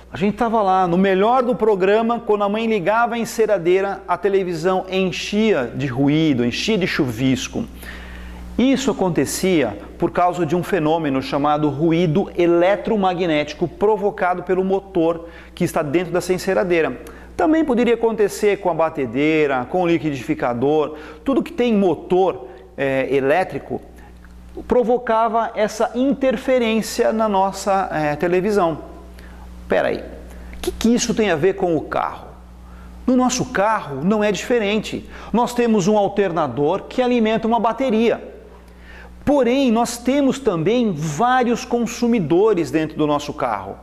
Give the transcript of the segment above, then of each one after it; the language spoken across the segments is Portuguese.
A gente estava lá no melhor do programa, quando a mãe ligava a enceradeira, a televisão enchia de ruído, enchia de chuvisco. Isso acontecia por causa de um fenômeno chamado ruído eletromagnético provocado pelo motor que está dentro dessa enceradeira. Também poderia acontecer com a batedeira, com o liquidificador, tudo que tem motor elétrico provocava essa interferência na nossa televisão. Espera aí, o que isso tem a ver com o carro? No nosso carro não é diferente. Nós temos um alternador que alimenta uma bateria. Porém, nós temos também vários consumidores dentro do nosso carro.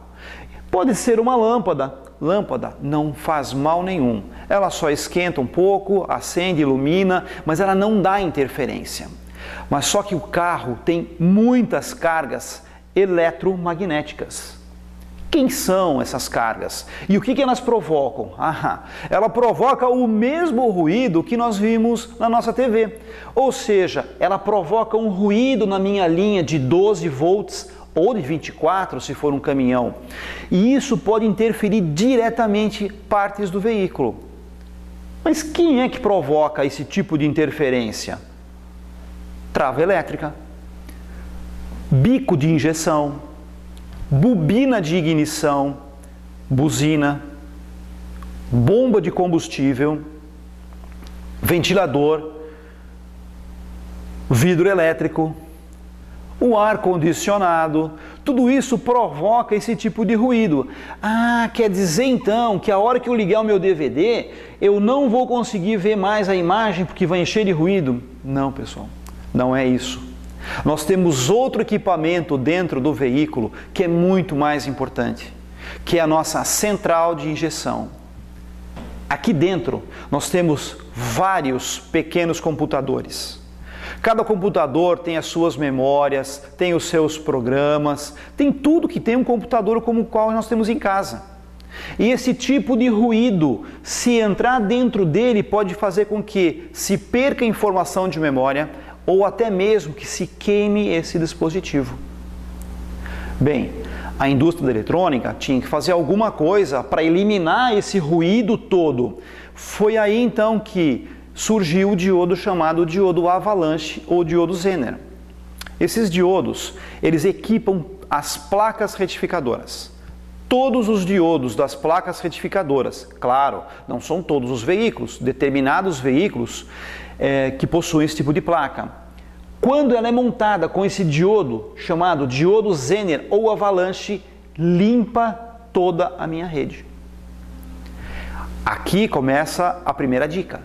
Pode ser uma lâmpada. Lâmpada não faz mal nenhum. Ela só esquenta um pouco, acende, ilumina, mas ela não dá interferência. Mas só que o carro tem muitas cargas eletromagnéticas. Quem são essas cargas? E o que elas provocam? Ela provoca o mesmo ruído que nós vimos na nossa TV. Ou seja, ela provoca um ruído na minha linha de 12 volts ou de 24 se for um caminhão. E isso pode interferir diretamente partes do veículo. Mas quem é que provoca esse tipo de interferência? Trava elétrica, bico de injeção, bobina de ignição, buzina, bomba de combustível, ventilador, vidro elétrico, o ar-condicionado, tudo isso provoca esse tipo de ruído. Quer dizer então que a hora que eu ligar o meu DVD, eu não vou conseguir ver mais a imagem porque vai encher de ruído? Não, pessoal, não é isso. Nós temos outro equipamento dentro do veículo que é muito mais importante, que é a nossa central de injeção. Aqui dentro nós temos vários pequenos computadores. Cada computador tem as suas memórias, tem os seus programas, tem tudo que tem um computador como o qual nós temos em casa. E esse tipo de ruído, se entrar dentro dele, pode fazer com que se perca informação de memória, ou até mesmo que se queime esse dispositivo. Bem, a indústria da eletrônica tinha que fazer alguma coisa para eliminar esse ruído todo. Foi aí então que surgiu o diodo chamado diodo avalanche ou diodo Zener. Esses diodos, eles equipam as placas retificadoras. Todos os diodos das placas retificadoras, claro, não são todos os veículos, determinados veículos que possuem esse tipo de placa. Quando ela é montada com esse diodo, chamado diodo Zener ou avalanche, limpa toda a minha rede. Aqui começa a primeira dica.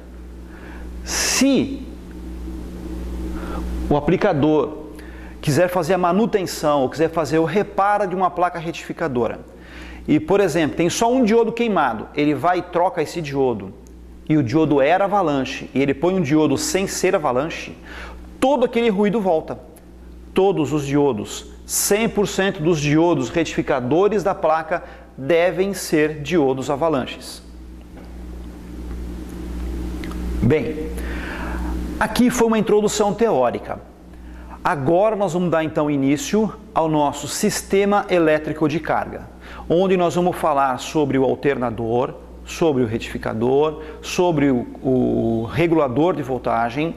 Se o aplicador quiser fazer a manutenção ou quiser fazer o reparo de uma placa retificadora e, por exemplo, tem só um diodo queimado, ele vai e troca esse diodo e o diodo era avalanche e ele põe um diodo sem ser avalanche, todo aquele ruído volta. Todos os diodos, 100% dos diodos retificadores da placa devem ser diodos avalanches. Bem, aqui foi uma introdução teórica. Agora nós vamos dar então início ao nosso sistema elétrico de carga, onde nós vamos falar sobre o alternador, sobre o retificador, sobre o regulador de voltagem,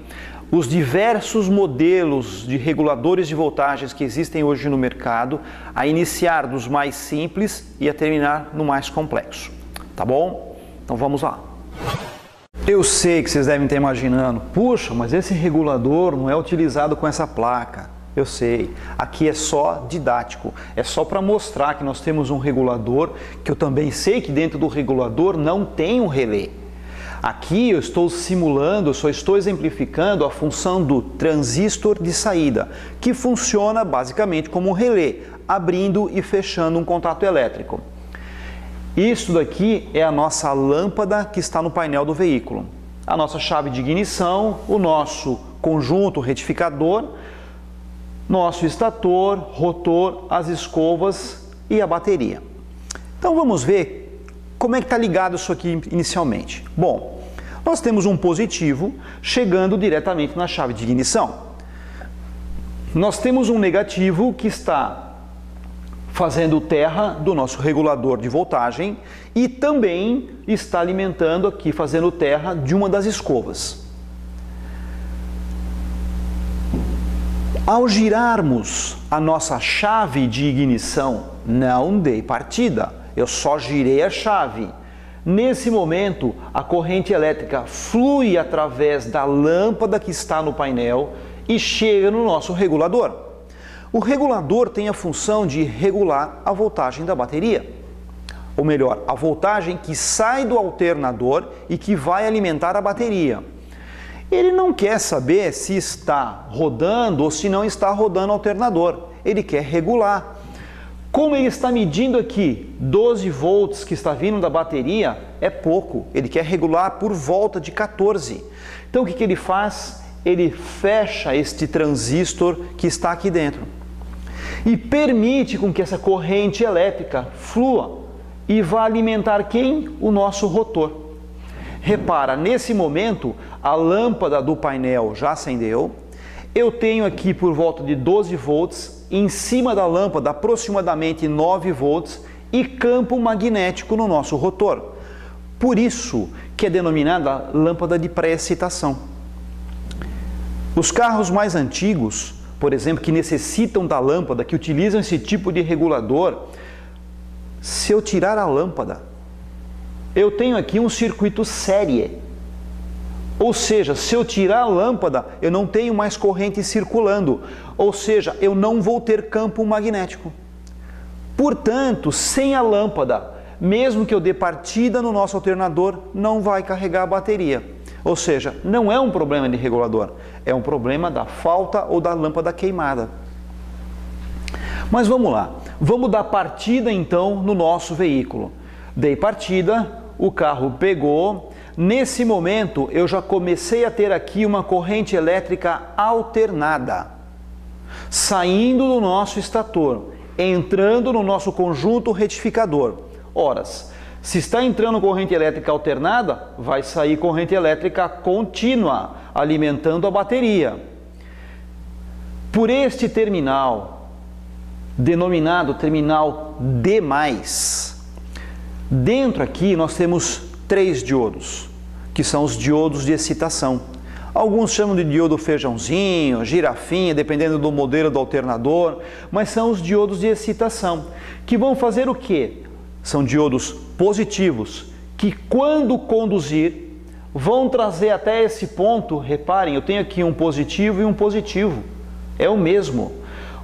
os diversos modelos de reguladores de voltagens que existem hoje no mercado, a iniciar dos mais simples e a terminar no mais complexo. Tá bom? Então vamos lá. Eu sei que vocês devem estar imaginando, puxa, mas esse regulador não é utilizado com essa placa. Eu sei, aqui é só didático, é só para mostrar que nós temos um regulador, que eu também sei que dentro do regulador não tem um relé. Aqui eu estou simulando, eu só estou exemplificando a função do transistor de saída, que funciona basicamente como um relé, abrindo e fechando um contato elétrico. Isso daqui é a nossa lâmpada que está no painel do veículo. A nossa chave de ignição, o nosso conjunto retificador, nosso estator, rotor, as escovas e a bateria. Então vamos ver como é que está ligado isso aqui inicialmente. Bom, nós temos um positivo chegando diretamente na chave de ignição. Nós temos um negativo que está fazendo terra do nosso regulador de voltagem e também está alimentando aqui, fazendo terra de uma das escovas. Ao girarmos a nossa chave de ignição, não dei partida, eu só girei a chave. Nesse momento, a corrente elétrica flui através da lâmpada que está no painel e chega no nosso regulador. O regulador tem a função de regular a voltagem da bateria, ou melhor, a voltagem que sai do alternador e que vai alimentar a bateria. Ele não quer saber se está rodando ou se não está rodando o alternador, ele quer regular. Como ele está medindo aqui 12 volts que está vindo da bateria, é pouco, ele quer regular por volta de 14. Então o que ele faz? Ele fecha este transistor que está aqui dentro e permite com que essa corrente elétrica flua e vá alimentar quem? O nosso rotor. Repara, nesse momento a lâmpada do painel já acendeu, eu tenho aqui por volta de 12 volts, em cima da lâmpada aproximadamente 9 volts e campo magnético no nosso rotor. Por isso que é denominada lâmpada de pré-excitação. Os carros mais antigos, por exemplo, que necessitam da lâmpada, que utilizam esse tipo de regulador, se eu tirar a lâmpada, eu tenho aqui um circuito série. Ou seja, se eu tirar a lâmpada, eu não tenho mais corrente circulando. Ou seja, eu não vou ter campo magnético. Portanto, sem a lâmpada, mesmo que eu dê partida no nosso alternador, não vai carregar a bateria. Ou seja, não é um problema de regulador, é um problema da falta ou da lâmpada queimada. Mas vamos lá, vamos dar partida então no nosso veículo. Dei partida, o carro pegou. Nesse momento, eu já comecei a ter aqui uma corrente elétrica alternada, saindo do nosso estator, entrando no nosso conjunto retificador. Ora, se está entrando corrente elétrica alternada, vai sair corrente elétrica contínua, alimentando a bateria. Por este terminal, denominado terminal D+, dentro aqui nós temos 3 diodos, que são os diodos de excitação. Alguns chamam de diodo feijãozinho, girafinha, dependendo do modelo do alternador, mas são os diodos de excitação, que vão fazer o quê? São diodos positivos, que quando conduzir, vão trazer até esse ponto, reparem, eu tenho aqui um positivo e um positivo, é o mesmo.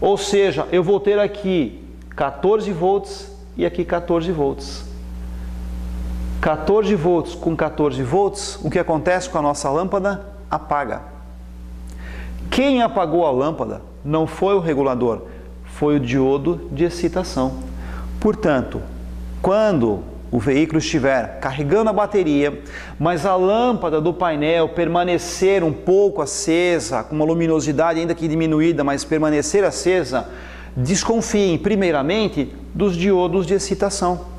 Ou seja, eu vou ter aqui 14 volts e aqui 14 volts. 14 volts com 14 volts, o que acontece com a nossa lâmpada? Apaga. Quem apagou a lâmpada não foi o regulador, foi o diodo de excitação. Portanto, quando o veículo estiver carregando a bateria, mas a lâmpada do painel permanecer um pouco acesa, com uma luminosidade ainda que diminuída, mas permanecer acesa, desconfiem primeiramente dos diodos de excitação.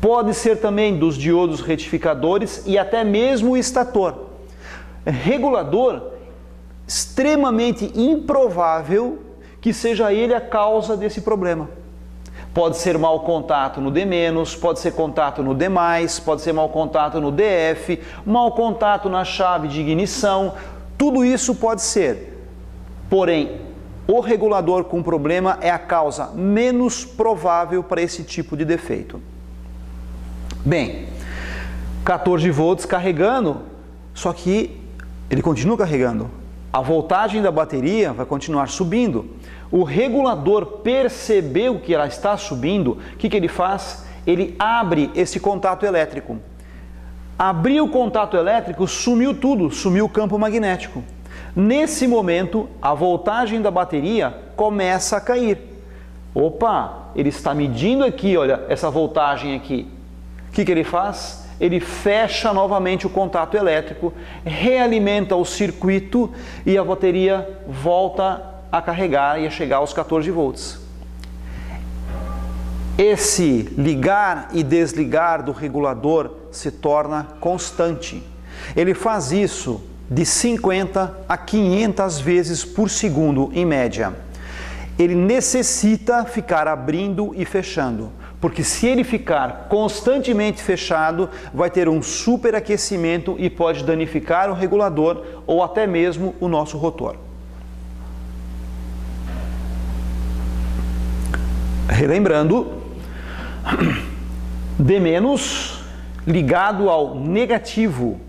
Pode ser também dos diodos retificadores e até mesmo o estator. Regulador, extremamente improvável que seja ele a causa desse problema. Pode ser mau contato no D-, pode ser contato no D+, pode ser mau contato no DF, mau contato na chave de ignição, tudo isso pode ser. Porém, o regulador com problema é a causa menos provável para esse tipo de defeito. Bem, 14 volts carregando, só que ele continua carregando. A voltagem da bateria vai continuar subindo. O regulador percebeu que ela está subindo, o que ele faz? Ele abre esse contato elétrico. Abriu o contato elétrico, sumiu tudo, sumiu o campo magnético. Nesse momento, a voltagem da bateria começa a cair. Opa, ele está medindo aqui, olha, essa voltagem aqui. O que ele faz? Ele fecha novamente o contato elétrico, realimenta o circuito e a bateria volta a carregar e a chegar aos 14 volts. Esse ligar e desligar do regulador se torna constante. Ele faz isso de 50 a 500 vezes por segundo em média. ele necessita ficar abrindo e fechando, porque se ele ficar constantemente fechado, vai ter um superaquecimento e pode danificar o regulador ou até mesmo o nosso rotor. Relembrando, D- ligado ao negativo,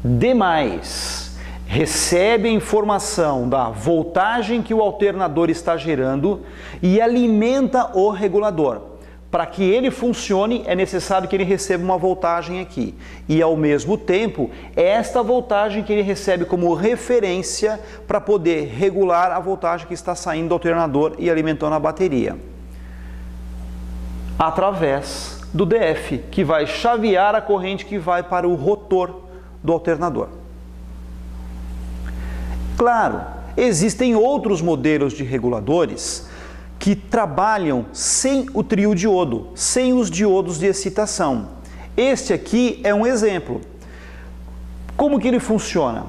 D+, recebe a informação da voltagem que o alternador está gerando e alimenta o regulador. Para que ele funcione, é necessário que ele receba uma voltagem aqui. E, ao mesmo tempo, é esta voltagem que ele recebe como referência para poder regular a voltagem que está saindo do alternador e alimentando a bateria. Através do DF, que vai chavear a corrente que vai para o rotor do alternador. Claro, existem outros modelos de reguladores que trabalham sem o trio-diodo, sem os diodos de excitação. Este aqui é um exemplo. Como que ele funciona?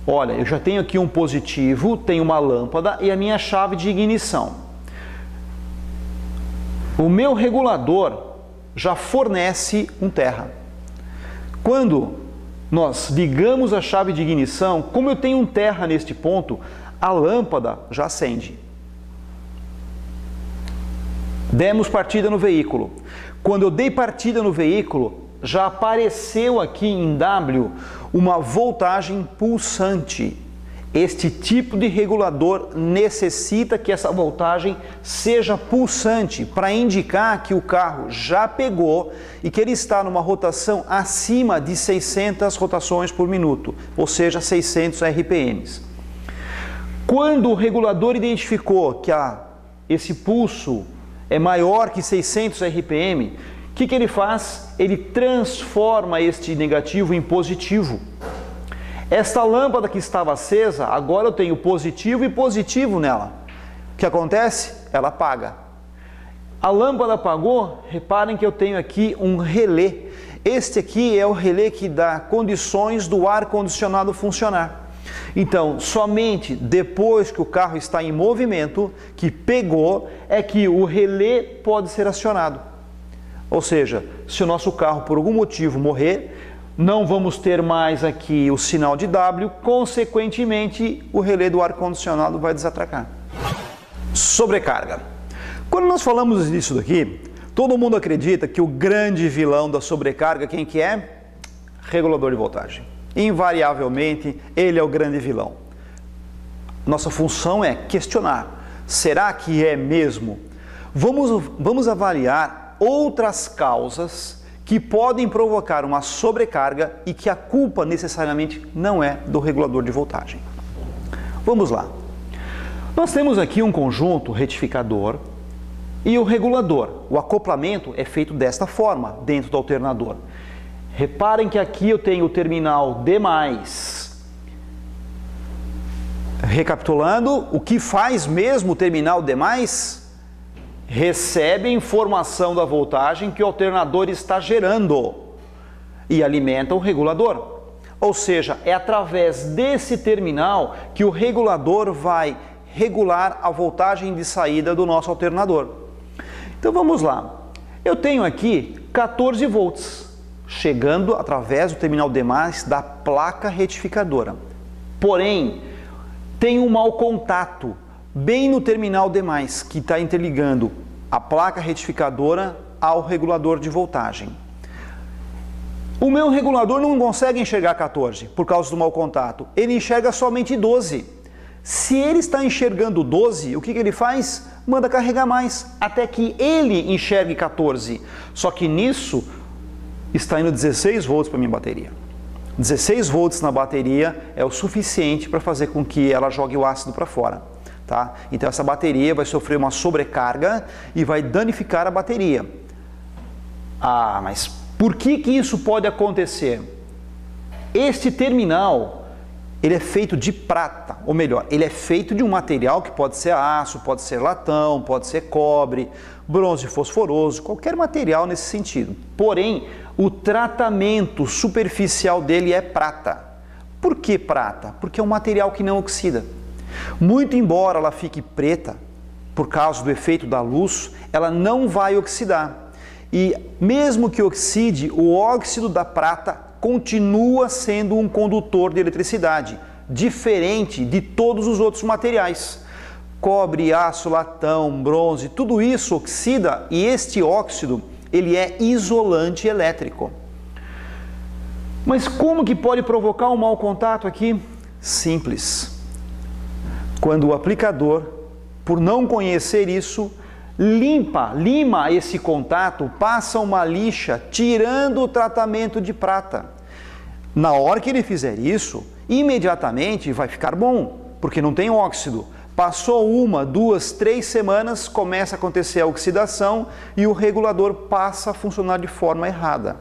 Olha, eu já tenho aqui um positivo, tenho uma lâmpada e a minha chave de ignição. O meu regulador já fornece um terra. Quando nós ligamos a chave de ignição, como eu tenho um terra neste ponto, a lâmpada já acende. Demos partida no veículo. Quando eu dei partida no veículo, já apareceu aqui em W uma voltagem pulsante. Este tipo de regulador necessita que essa voltagem seja pulsante para indicar que o carro já pegou e que ele está numa rotação acima de 600 rotações por minuto, ou seja, 600 RPMs. Quando o regulador identificou que esse pulso é maior que 600 RPM, o que ele faz? Ele transforma este negativo em positivo. Esta lâmpada que estava acesa, agora eu tenho positivo e positivo nela. O que acontece? Ela apaga. A lâmpada apagou, reparem que eu tenho aqui um relé. Este aqui é o relé que dá condições do ar-condicionado funcionar. Então, somente depois que o carro está em movimento, que pegou, é que o relé pode ser acionado. Ou seja, se o nosso carro por algum motivo morrer, não vamos ter mais aqui o sinal de W, consequentemente o relé do ar-condicionado vai desatracar. Sobrecarga. Quando nós falamos disso daqui, todo mundo acredita que o grande vilão da sobrecarga, quem que é? Regulador de voltagem. Invariavelmente, ele é o grande vilão. Nossa função é questionar. Será que é mesmo? Vamos avaliar outras causas que podem provocar uma sobrecarga e que a culpa necessariamente não é do regulador de voltagem. Vamos lá. Nós temos aqui um conjunto retificador e o regulador. O acoplamento é feito desta forma, dentro do alternador. Reparem que aqui eu tenho o terminal D+. Recapitulando, o que faz mesmo o terminal D+? Recebe a informação da voltagem que o alternador está gerando e alimenta o regulador. Ou seja, é através desse terminal que o regulador vai regular a voltagem de saída do nosso alternador. Então vamos lá. Eu tenho aqui 14 volts. Chegando através do terminal D+, da placa retificadora. Porém, tem um mau contato bem no terminal D+, que está interligando a placa retificadora ao regulador de voltagem. O meu regulador não consegue enxergar 14 por causa do mau contato. Ele enxerga somente 12. Se ele está enxergando 12, o que ele faz? Manda carregar mais, até que ele enxergue 14. Só que nisso está indo 16 volts para a minha bateria. 16 volts na bateria é o suficiente para fazer com que ela jogue o ácido para fora. Tá? Então essa bateria vai sofrer uma sobrecarga e vai danificar a bateria. Ah, mas por que isso pode acontecer? Este terminal, ele é feito de prata, ou melhor, ele é feito de um material que pode ser aço, pode ser latão, pode ser cobre, bronze fosforoso, qualquer material nesse sentido. Porém, o tratamento superficial dele é prata. Por que prata? Porque é um material que não oxida. Muito embora ela fique preta, por causa do efeito da luz, ela não vai oxidar. E mesmo que oxide, o óxido da prata continua sendo um condutor de eletricidade, diferente de todos os outros materiais. Cobre, aço, latão, bronze, tudo isso oxida e este óxido, ele é isolante elétrico. Mas como que pode provocar um mau contato aqui? Simples. Quando o aplicador, por não conhecer isso, lima esse contato, passa uma lixa, tirando o tratamento de prata. Na hora que ele fizer isso, imediatamente vai ficar bom, porque não tem óxido. Passou 1, 2, 3 semanas, começa a acontecer a oxidação e o regulador passa a funcionar de forma errada.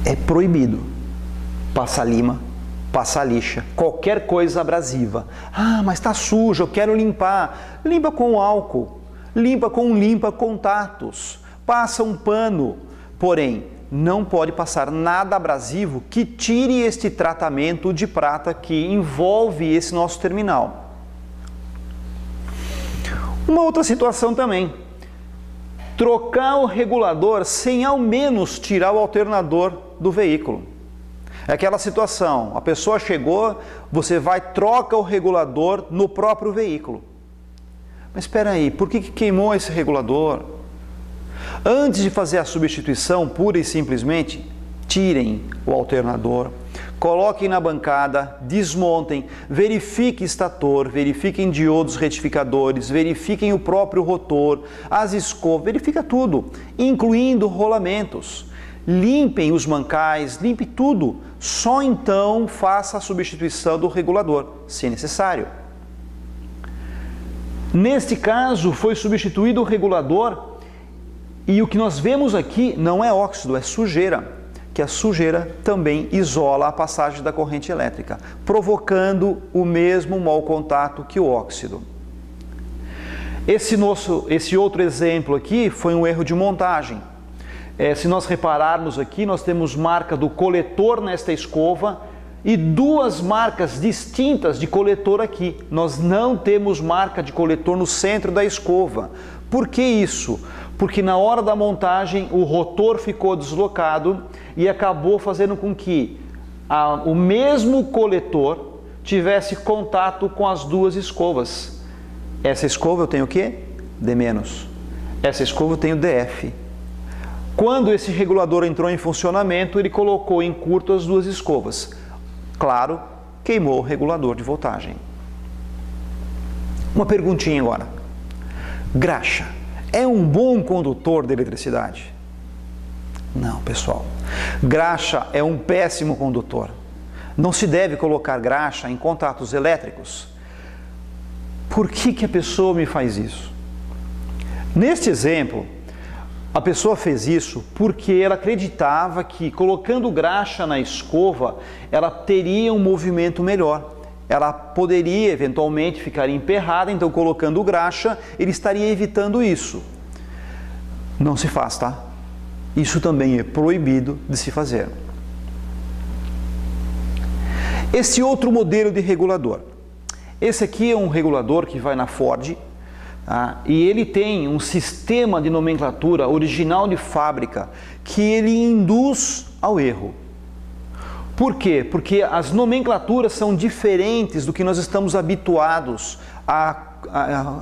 É proibido passar lima, passar lixa, qualquer coisa abrasiva. Ah, mas está sujo, eu quero limpar. Limpa com álcool, limpa com limpa-contatos, passa um pano. Porém, não pode passar nada abrasivo que tire este tratamento de prata que envolve esse nosso terminal. Uma outra situação também. Trocar o regulador sem ao menos tirar o alternador do veículo. É aquela situação, a pessoa chegou, você vai, troca o regulador no próprio veículo. Mas espera aí, por que queimou esse regulador? Antes de fazer a substituição, pura e simplesmente, tirem o alternador, coloquem na bancada, desmontem, verifiquem estator, verifiquem diodos retificadores, verifiquem o próprio rotor, as escovas, verifica tudo, incluindo rolamentos. Limpem os mancais, limpe tudo, só então faça a substituição do regulador, se necessário. Neste caso, foi substituído o regulador e o que nós vemos aqui não é óxido, é sujeira, que a sujeira também isola a passagem da corrente elétrica, provocando o mesmo mau contato que o óxido. Esse outro exemplo aqui foi um erro de montagem. Se nós repararmos aqui, nós temos marca do coletor nesta escova e 2 marcas distintas de coletor aqui. Nós não temos marca de coletor no centro da escova. Por que isso? Porque na hora da montagem o rotor ficou deslocado e acabou fazendo com que o mesmo coletor tivesse contato com as 2 escovas. Essa escova eu tenho o quê? D-. Essa escova eu tenho DF. Quando esse regulador entrou em funcionamento, ele colocou em curto as 2 escovas. Claro, queimou o regulador de voltagem. Uma perguntinha agora. Graxa é um bom condutor de eletricidade? Não, pessoal. Graxa é um péssimo condutor. Não se deve colocar graxa em contatos elétricos. Por que a pessoa me faz isso? Neste exemplo, a pessoa fez isso porque ela acreditava que colocando graxa na escova, ela teria um movimento melhor. Ela poderia eventualmente ficar emperrada, então colocando graxa, ele estaria evitando isso. Não se faz, tá? Isso também é proibido de se fazer. Esse outro modelo de regulador. Esse aqui é um regulador que vai na Ford, e ele tem um sistema de nomenclatura original de fábrica que ele induz ao erro. Por quê? Porque as nomenclaturas são diferentes do que nós estamos habituados,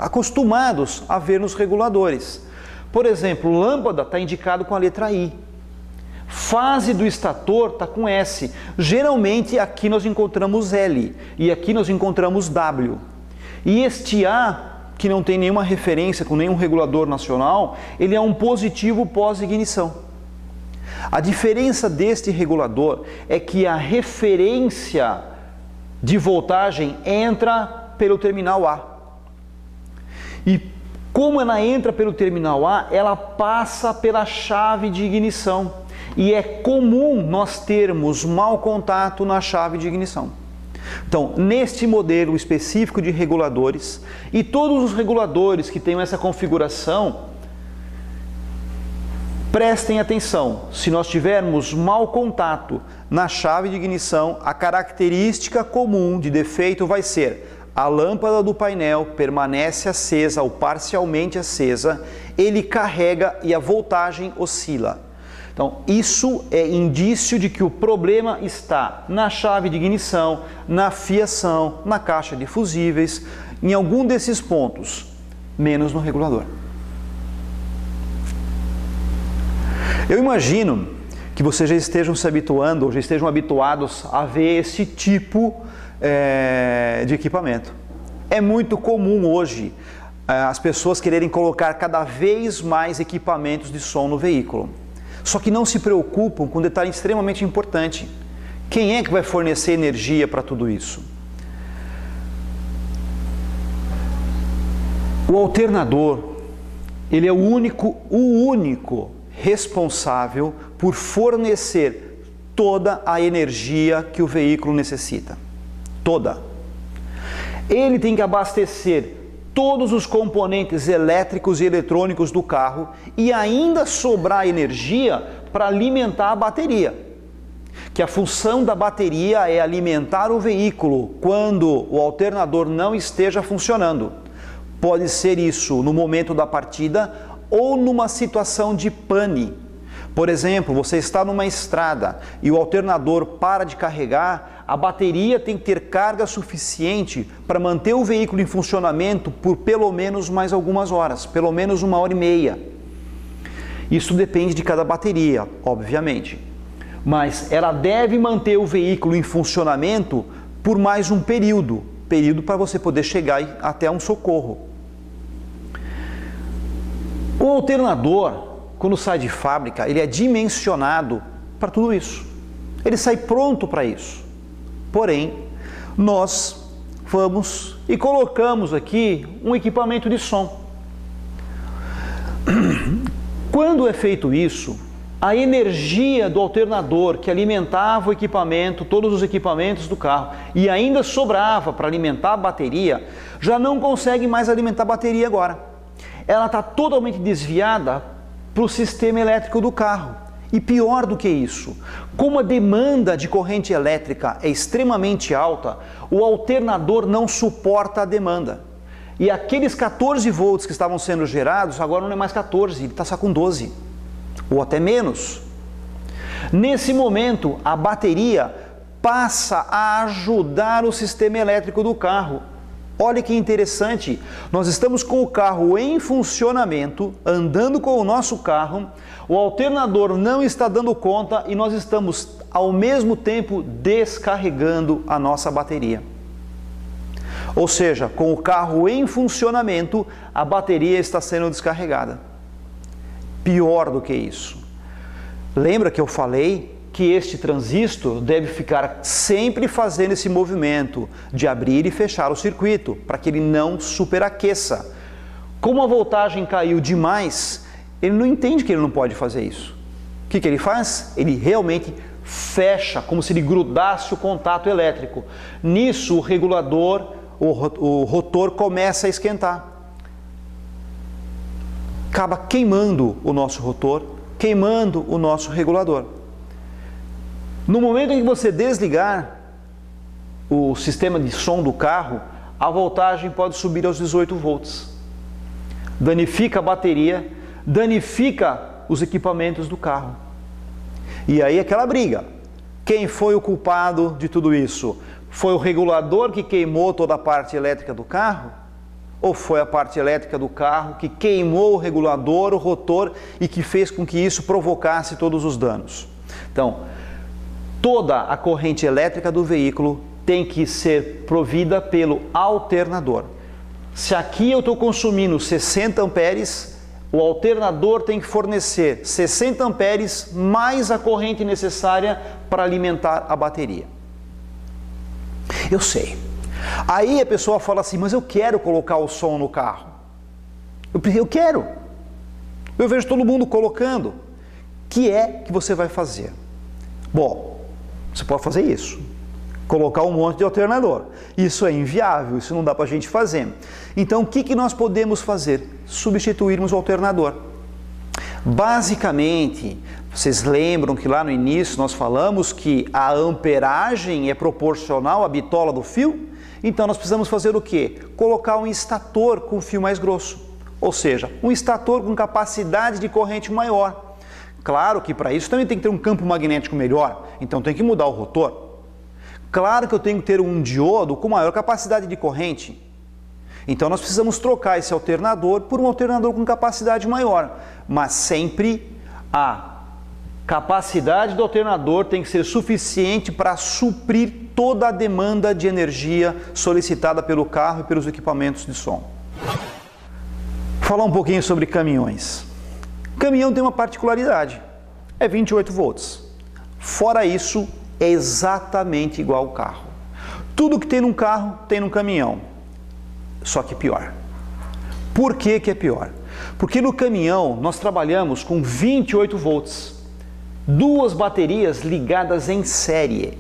acostumados a ver nos reguladores. Por exemplo, lâmpada está indicado com a letra I. Fase do estator está com S. Geralmente aqui nós encontramos L e aqui nós encontramos W. E este A, que não tem nenhuma referência com nenhum regulador nacional, ele é um positivo pós-ignição. A diferença deste regulador é que a referência de voltagem entra pelo terminal A. E como ela entra pelo terminal A, ela passa pela chave de ignição. E é comum nós termos mau contato na chave de ignição. Então, neste modelo específico de reguladores, e todos os reguladores que tenham essa configuração, prestem atenção, se nós tivermos mau contato na chave de ignição, a característica comum de defeito vai ser a lâmpada do painel permanece acesa ou parcialmente acesa, ele carrega e a voltagem oscila. Então, isso é indício de que o problema está na chave de ignição, na fiação, na caixa de fusíveis, em algum desses pontos, menos no regulador. Eu imagino que vocês já estejam se habituando, ou já estejam habituados a ver esse tipo de equipamento. É muito comum hoje as pessoas quererem colocar cada vez mais equipamentos de som no veículo. Só que não se preocupam com um detalhe extremamente importante. Quem é que vai fornecer energia para tudo isso? O alternador, ele é o único responsável por fornecer toda a energia que o veículo necessita. Toda. Ele tem que abastecer todos os componentes elétricos e eletrônicos do carro e ainda sobrar energia para alimentar a bateria. Que a função da bateria é alimentar o veículo quando o alternador não esteja funcionando. Pode ser isso no momento da partida ou numa situação de pane. Por exemplo, você está numa estrada e o alternador para de carregar, a bateria tem que ter carga suficiente para manter o veículo em funcionamento por pelo menos mais algumas horas, pelo menos 1h30. Isso depende de cada bateria, obviamente. Mas ela deve manter o veículo em funcionamento por mais um período para você poder chegar até um socorro. O alternador, quando sai de fábrica, ele é dimensionado para tudo isso. Ele sai pronto para isso. Porém, nós vamos e colocamos aqui um equipamento de som. Quando é feito isso, a energia do alternador que alimentava o equipamento, todos os equipamentos do carro, e ainda sobrava para alimentar a bateria, já não consegue mais alimentar a bateria agora. Ela está totalmente desviada para o sistema elétrico do carro. E pior do que isso, como a demanda de corrente elétrica é extremamente alta, o alternador não suporta a demanda. E aqueles 14 volts que estavam sendo gerados, agora não é mais 14, ele está só com 12, ou até menos. Nesse momento, a bateria passa a ajudar o sistema elétrico do carro. Olha que interessante, nós estamos com o carro em funcionamento, andando com o nosso carro, o alternador não está dando conta e nós estamos ao mesmo tempo descarregando a nossa bateria. Ou seja, com o carro em funcionamento, a bateria está sendo descarregada. Pior do que isso. Lembra que eu falei que este transistor deve ficar sempre fazendo esse movimento de abrir e fechar o circuito, para que ele não superaqueça. Como a voltagem caiu demais, ele não entende que ele não pode fazer isso. O que ele faz? Ele realmente fecha, como se ele grudasse o contato elétrico. Nisso, o regulador, o rotor começa a esquentar. Acaba queimando o nosso rotor, queimando o nosso regulador. No momento em que você desligar o sistema de som do carro, a voltagem pode subir aos 18 volts. Danifica a bateria, danifica os equipamentos do carro. E aí aquela briga. Quem foi o culpado de tudo isso? Foi o regulador que queimou toda a parte elétrica do carro? Ou foi a parte elétrica do carro que queimou o regulador, o rotor e que fez com que isso provocasse todos os danos? Então, toda a corrente elétrica do veículo tem que ser provida pelo alternador. Se aqui eu estou consumindo 60 amperes, o alternador tem que fornecer 60 amperes mais a corrente necessária para alimentar a bateria. Eu sei. Aí a pessoa fala assim, mas eu quero colocar o som no carro. Eu quero. Eu vejo todo mundo colocando. O que é que você vai fazer? Bom, você pode fazer isso, colocar um monte de alternador. Isso é inviável, isso não dá para a gente fazer. Então, o que nós podemos fazer? Substituirmos o alternador. Basicamente, Vocês lembram que lá no início nós falamos que a amperagem é proporcional à bitola do fio? Então nós precisamos fazer o quê? Colocar um estator com fio mais grosso, ou seja, um estator com capacidade de corrente maior. Claro que para isso também tem que ter um campo magnético melhor, então tem que mudar o rotor. Claro que eu tenho que ter um diodo com maior capacidade de corrente. Então nós precisamos trocar esse alternador por um alternador com capacidade maior, mas sempre a capacidade do alternador tem que ser suficiente para suprir toda a demanda de energia solicitada pelo carro e pelos equipamentos de som. Falar um pouquinho sobre caminhões. Caminhão tem uma particularidade, é 28 volts. Fora isso, é exatamente igual ao carro. Tudo que tem num carro, tem num caminhão, só que pior. Por que que é pior? Porque no caminhão nós trabalhamos com 28 volts. Duas baterias ligadas em série.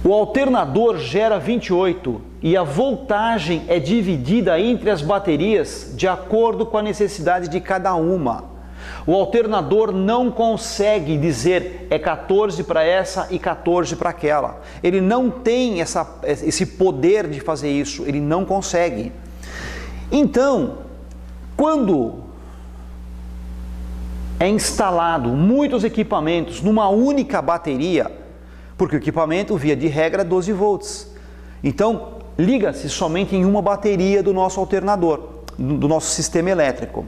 O alternador gera 28 e a voltagem é dividida entre as baterias de acordo com a necessidade de cada uma. O alternador não consegue dizer é 14 para essa e 14 para aquela. Ele não tem esse poder de fazer isso, ele não consegue. Então, quando é instalado muitos equipamentos numa única bateria, porque o equipamento, via de regra, é 12 volts. Então, liga-se somente em uma bateria do nosso alternador, do nosso sistema elétrico.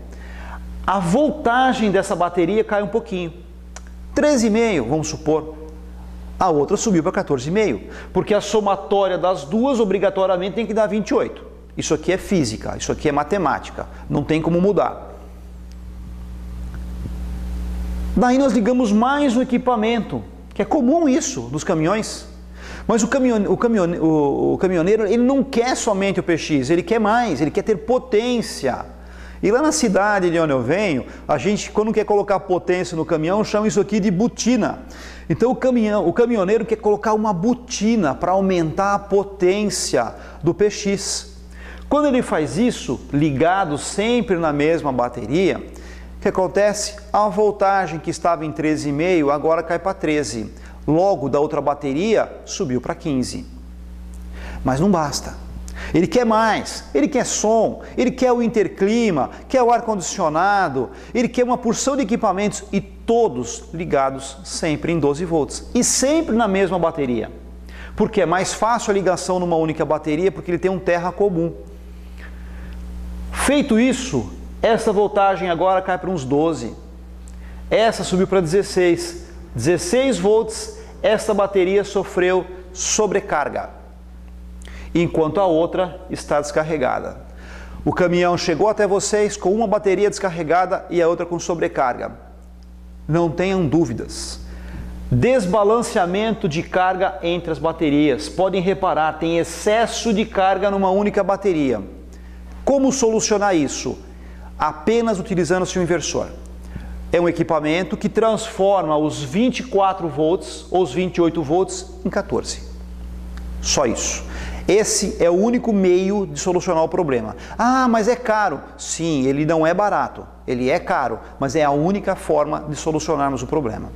A voltagem dessa bateria cai um pouquinho. 13,5, vamos supor. A outra subiu para 14,5, porque a somatória das duas obrigatoriamente tem que dar 28. Isso aqui é física, isso aqui é matemática, não tem como mudar. Daí nós ligamos mais um equipamento, que é comum isso nos caminhões. Mas o caminhoneiro ele não quer somente o PX, ele quer mais, ele quer ter potência. E lá na cidade de onde eu venho, a gente, quando quer colocar potência no caminhão, chama isso aqui de botina. Então o caminhoneiro quer colocar uma botina para aumentar a potência do PX. Quando ele faz isso, ligado sempre na mesma bateria, o que acontece? A voltagem que estava em 13,5 agora cai para 13. Logo, da outra bateria, subiu para 15. Mas não basta. Ele quer mais, ele quer som, ele quer o interclima, quer o ar-condicionado, ele quer uma porção de equipamentos e todos ligados sempre em 12 volts. E sempre na mesma bateria. Porque é mais fácil a ligação numa única bateria, porque ele tem um terra comum. Feito isso, essa voltagem agora cai para uns 12. Essa subiu para 16. 16 volts, essa bateria sofreu sobrecarga, enquanto a outra está descarregada. O caminhão chegou até vocês com uma bateria descarregada e a outra com sobrecarga. Não tenham dúvidas. Desbalanceamento de carga entre as baterias. Podem reparar, tem excesso de carga numa única bateria. Como solucionar isso? Apenas utilizando-se um inversor. É um equipamento que transforma os 24 volts ou os 28 volts em 14. Só isso. Esse é o único meio de solucionar o problema. Ah, mas é caro. Sim, ele não é barato. Ele é caro, mas é a única forma de solucionarmos o problema.